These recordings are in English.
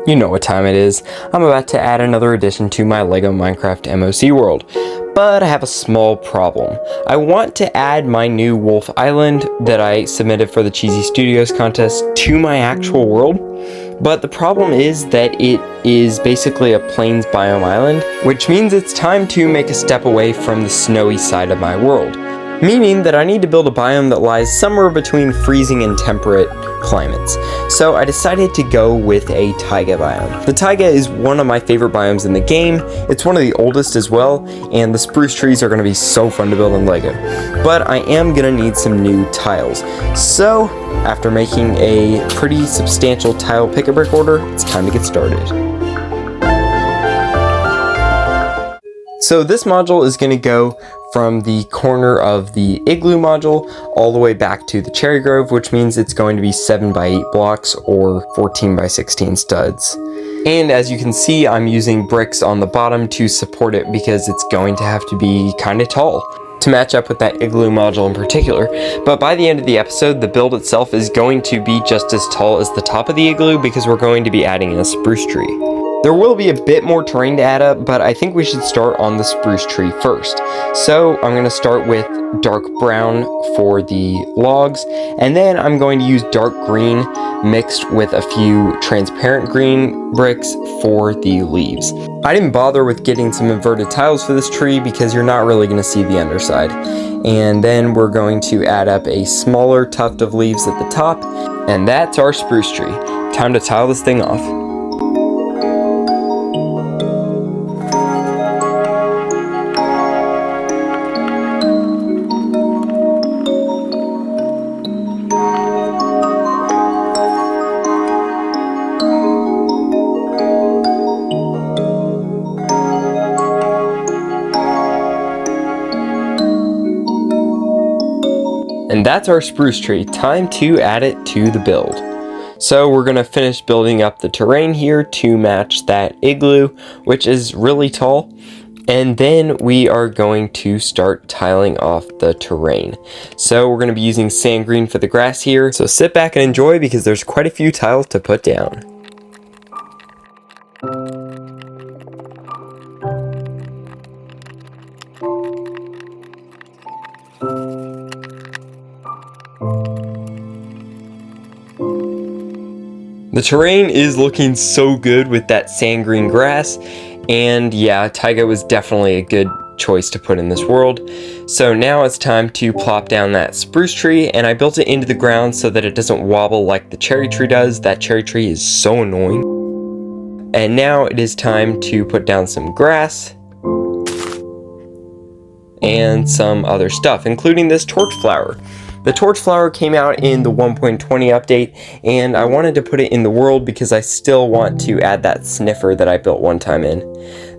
You know what time it is. I'm about to add another addition to my Lego Minecraft MOC world. But I have a small problem. I want to add my new Wolf Island that I submitted for the Cheesy Studios contest to my actual world. But the problem is that it is basically a plains biome island, which means it's time to make a step away from the snowy side of my world. Meaning that I need to build a biome that lies somewhere between freezing and temperate climates. So I decided to go with a taiga biome. The taiga is one of my favorite biomes in the game. It's one of the oldest as well, and the spruce trees are going to be so fun to build in Lego. But I am going to need some new tiles. So after making a pretty substantial tile pick-a-brick order, it's time to get started. So this module is going to go from the corner of the igloo module all the way back to the cherry grove, which means it's going to be 7x8 blocks or 14x16 studs. And as you can see, I'm using bricks on the bottom to support it because it's going to have to be kind of tall to match up with that igloo module in particular. But by the end of the episode, the build itself is going to be just as tall as the top of the igloo because we're going to be adding in a spruce tree. There will be a bit more terrain to add up, but I think we should start on the spruce tree first. So I'm going to start with dark brown for the logs, and then I'm going to use dark green mixed with a few transparent green bricks for the leaves. I didn't bother with getting some inverted tiles for this tree because you're not really going to see the underside. And then we're going to add up a smaller tuft of leaves at the top, and that's our spruce tree. Time to tile this thing off. And that's our spruce tree. Time to add it to the build. So we're going to finish building up the terrain here to match that igloo, which is really tall. And then we are going to start tiling off the terrain. So we're going to be using sand green for the grass here. So sit back and enjoy because there's quite a few tiles to put down. The terrain is looking so good with that sand green grass, and yeah, taiga was definitely a good choice to put in this world. So now it's time to plop down that spruce tree, and I built it into the ground so that it doesn't wobble like the cherry tree does. That cherry tree is so annoying. And now it is time to put down some grass and some other stuff, including this torch flower. The torch flower came out in the 1.20 update, and I wanted to put it in the world because I still want to add that sniffer that I built one time in.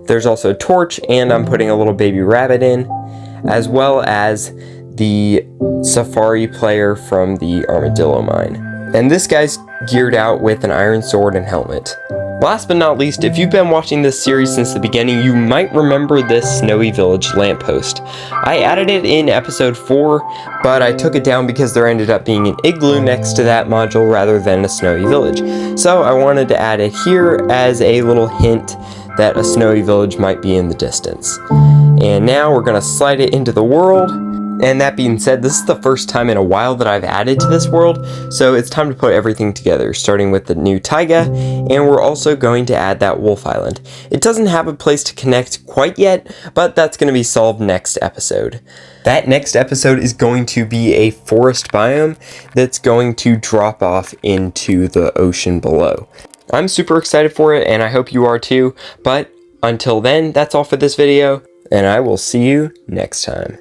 There's also a torch, and I'm putting a little baby rabbit in, as well as the safari player from the armadillo mine. And this guy's geared out with an iron sword and helmet. Last but not least, if you've been watching this series since the beginning, you might remember this snowy village lamppost. I added it in episode 4, but I took it down because there ended up being an igloo next to that module rather than a snowy village. So I wanted to add it here as a little hint that a snowy village might be in the distance. And now we're going to slide it into the world. And that being said, this is the first time in a while that I've added to this world, so it's time to put everything together, starting with the new taiga, and we're also going to add that Wolf Island. It doesn't have a place to connect quite yet, but that's going to be solved next episode. That next episode is going to be a forest biome that's going to drop off into the ocean below. I'm super excited for it, and I hope you are too, but until then, that's all for this video, and I will see you next time.